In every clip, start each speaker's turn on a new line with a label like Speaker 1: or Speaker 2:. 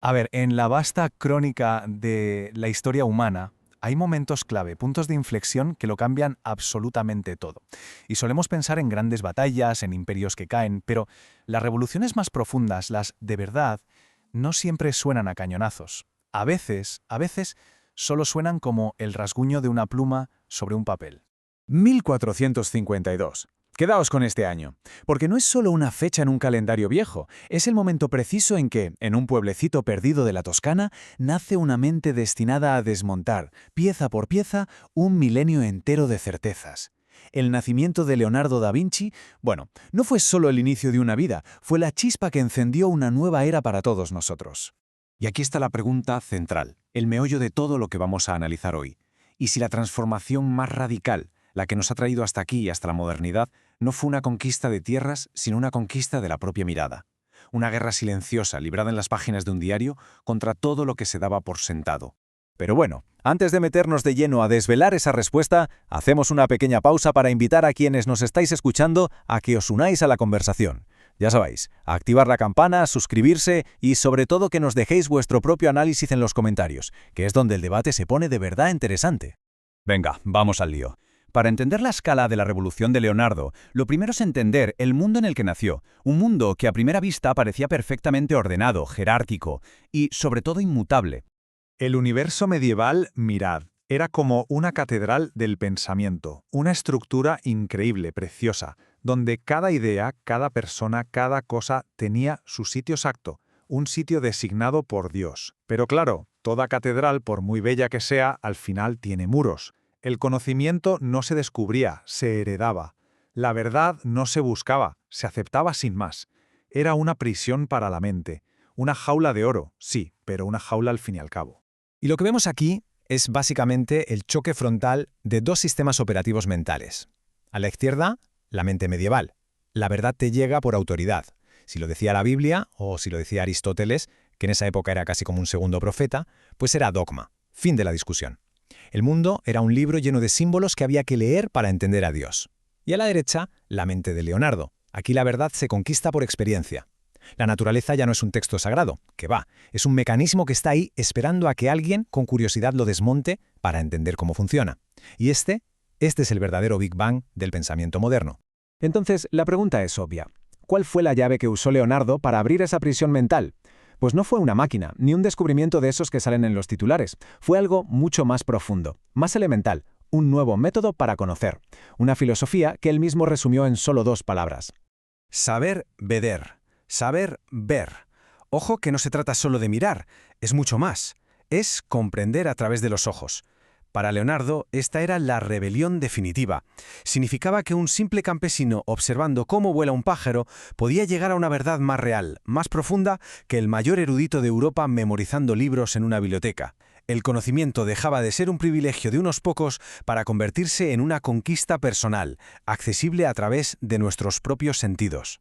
Speaker 1: A ver, en la vasta crónica de la historia humana, hay momentos clave, puntos de inflexión que lo cambian absolutamente todo. Y solemos pensar en grandes batallas, en imperios que caen, pero las revoluciones más profundas, las de verdad, no siempre suenan a cañonazos. A veces, solo suenan como el rasguño de una pluma sobre un papel.
Speaker 2: 1452. Quedaos con este año, porque no es solo una fecha en un calendario viejo, es el momento preciso en que, en un pueblecito perdido de la Toscana, nace una mente destinada a desmontar, pieza por pieza, un milenio entero de certezas. El nacimiento de Leonardo da Vinci, bueno, no fue solo el inicio de una vida, fue la chispa que encendió una nueva era para todos nosotros. Y aquí está la pregunta central, el meollo de todo lo que vamos a analizar hoy. ¿Y si la transformación más radical, la que nos ha traído hasta aquí y hasta la modernidad, no fue una conquista de tierras, sino una conquista de la propia mirada? Una guerra silenciosa, librada en las páginas de un diario, contra todo lo que se daba por sentado. Pero bueno, antes de meternos de lleno a desvelar esa respuesta, hacemos una pequeña pausa para invitar a quienes nos estáis escuchando a que os unáis a la conversación. Ya sabéis, a activar la campana, suscribirse y sobre todo que nos dejéis vuestro propio análisis en los comentarios, que es donde el debate se pone de verdad interesante. Venga, vamos al lío. Para entender la escala de la revolución de Leonardo, lo primero es entender el mundo en el que nació, un mundo que a primera vista parecía perfectamente ordenado, jerárquico y, sobre todo, inmutable.
Speaker 3: El universo medieval, mirad, era como una catedral del pensamiento, una estructura increíble, preciosa, donde cada idea, cada persona, cada cosa tenía su sitio exacto, un sitio designado por Dios. Pero claro, toda catedral, por muy bella que sea, al final tiene muros. El conocimiento no se descubría, se heredaba. La verdad no se buscaba, se aceptaba sin más. Era una prisión para la mente. Una jaula de oro, sí, pero una jaula al fin y al cabo.
Speaker 2: Y lo que vemos aquí es básicamente el choque frontal de dos sistemas operativos mentales. A la izquierda, la mente medieval. La verdad te llega por autoridad. Si lo decía la Biblia, o si lo decía Aristóteles, que en esa época era casi como un segundo profeta, pues era dogma. Fin de la discusión. El mundo era un libro lleno de símbolos que había que leer para entender a Dios. Y a la derecha, la mente de Leonardo. Aquí la verdad se conquista por experiencia. La naturaleza ya no es un texto sagrado, que va, es un mecanismo que está ahí esperando a que alguien con curiosidad lo desmonte para entender cómo funciona. Y este es el verdadero Big Bang del pensamiento moderno. Entonces, la pregunta es obvia. ¿Cuál fue la llave que usó Leonardo para abrir esa prisión mental? Pues no fue una máquina, ni un descubrimiento de esos que salen en los titulares. Fue algo mucho más profundo, más elemental, un nuevo método para conocer. Una filosofía que él mismo resumió en solo dos palabras. Saber veder. Saber ver. Ojo que no se trata solo de mirar, es mucho más. Es comprender a través de los ojos. Para Leonardo, esta era la rebelión definitiva. Significaba que un simple campesino, observando cómo vuela un pájaro, podía llegar a una verdad más real, más profunda que el mayor erudito de Europa memorizando libros en una biblioteca. El conocimiento dejaba de ser un privilegio de unos pocos para convertirse en una conquista personal, accesible a través de nuestros propios sentidos.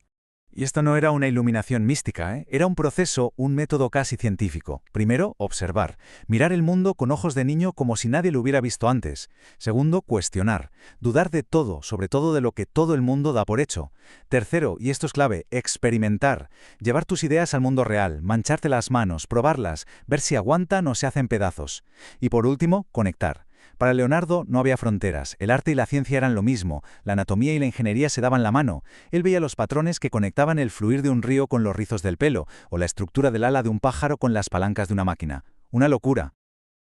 Speaker 2: Y esto no era una iluminación mística, Era un proceso, un método casi científico. Primero, observar. Mirar el mundo con ojos de niño como si nadie lo hubiera visto antes. Segundo, cuestionar. Dudar de todo, sobre todo de lo que todo el mundo da por hecho. Tercero, y esto es clave, experimentar. Llevar tus ideas al mundo real, mancharte las manos, probarlas, ver si aguantan o se hacen pedazos. Y por último, conectar. Para Leonardo no había fronteras, el arte y la ciencia eran lo mismo, la anatomía y la ingeniería se daban la mano. Él veía los patrones que conectaban el fluir de un río con los rizos del pelo, o la estructura del ala de un pájaro con las palancas de una máquina. Una locura.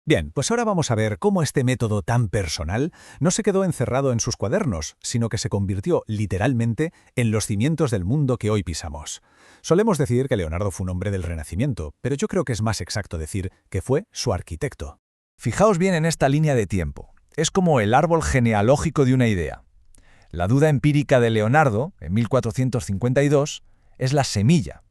Speaker 2: Bien, pues ahora vamos a ver cómo este método tan personal no se quedó encerrado en sus cuadernos, sino que se convirtió literalmente en los cimientos del mundo que hoy pisamos. Solemos decir que Leonardo fue un hombre del Renacimiento, pero yo creo que es más exacto decir que fue su arquitecto.
Speaker 1: Fijaos bien en esta línea de tiempo. Es como el árbol genealógico de una idea. La duda empírica de Leonardo, en 1452, es la semilla.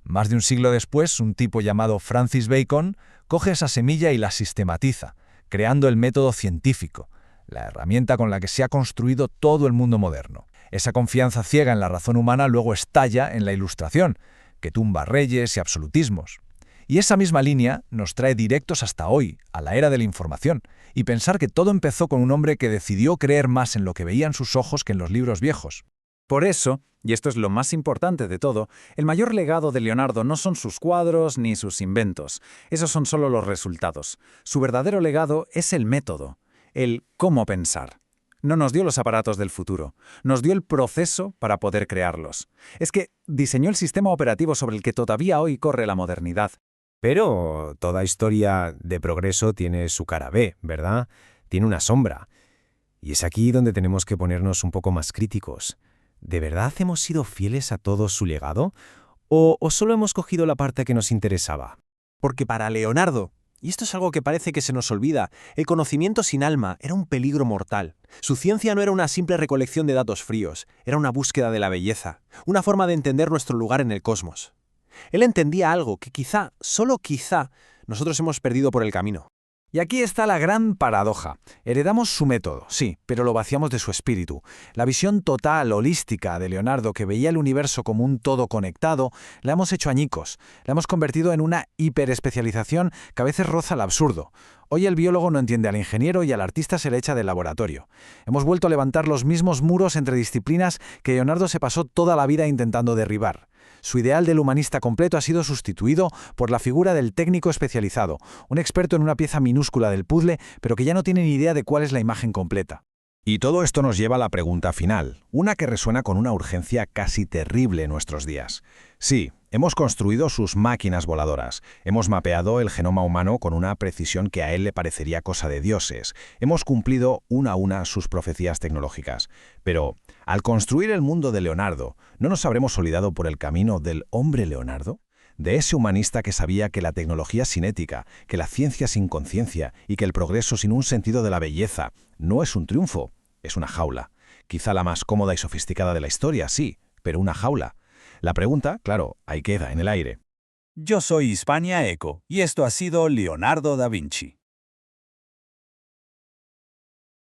Speaker 1: Más de un siglo después, un tipo llamado Francis Bacon coge esa semilla y la sistematiza, creando el método científico, la herramienta con la que se ha construido todo el mundo moderno. Esa confianza ciega en la razón humana luego estalla en la Ilustración, que tumba reyes y absolutismos. Y esa misma línea nos trae directos hasta hoy, a la era de la información, y pensar que todo empezó con un hombre que decidió creer más en lo que veían sus ojos que en los libros viejos.
Speaker 2: Por eso, y esto es lo más importante de todo, el mayor legado de Leonardo no son sus cuadros ni sus inventos. Esos son solo los resultados. Su verdadero legado es el método, el cómo pensar. No nos dio los aparatos del futuro, nos dio el proceso para poder crearlos. Es que diseñó el sistema operativo sobre el que todavía hoy corre la modernidad.
Speaker 4: Pero toda historia de progreso tiene su cara B, ¿verdad? Tiene una sombra. Y es aquí donde tenemos que ponernos un poco más críticos. ¿De verdad hemos sido fieles a todo su legado? ¿O solo hemos cogido la parte que nos interesaba?
Speaker 5: Porque para Leonardo, y esto es algo que parece que se nos olvida, el conocimiento sin alma era un peligro mortal. Su ciencia no era una simple recolección de datos fríos, era una búsqueda de la belleza, una forma de entender nuestro lugar en el cosmos. Él entendía algo que quizá, solo quizá, nosotros hemos perdido por el camino.
Speaker 2: Y aquí está la gran paradoja. Heredamos su método, sí, pero lo vaciamos de su espíritu. La visión total, holística de Leonardo, que veía el universo como un todo conectado, la hemos hecho añicos. La hemos convertido en una hiperespecialización que a veces roza el absurdo. Hoy el biólogo no entiende al ingeniero y al artista se le echa del laboratorio. Hemos vuelto a levantar los mismos muros entre disciplinas que Leonardo se pasó toda la vida intentando derribar. Su ideal del humanista completo ha sido sustituido por la figura del técnico especializado, un experto en una pieza minúscula del puzzle, pero que ya no tiene ni idea de cuál es la imagen completa.
Speaker 6: Y todo esto nos lleva a la pregunta final, una que resuena con una urgencia casi terrible en nuestros días. Sí, hemos construido sus máquinas voladoras, hemos mapeado el genoma humano con una precisión que a él le parecería cosa de dioses, hemos cumplido una a una sus profecías tecnológicas. Pero, al construir el mundo de Leonardo, ¿no nos habremos olvidado por el camino del hombre Leonardo? De ese humanista que sabía que la tecnología sin ética, que la ciencia sin conciencia y que el progreso sin un sentido de la belleza no es un triunfo, es una jaula. Quizá la más cómoda y sofisticada de la historia, sí, pero una jaula. La pregunta, claro, ahí queda en el aire.
Speaker 7: Yo soy Hispania Eco y esto ha sido Leonardo da Vinci.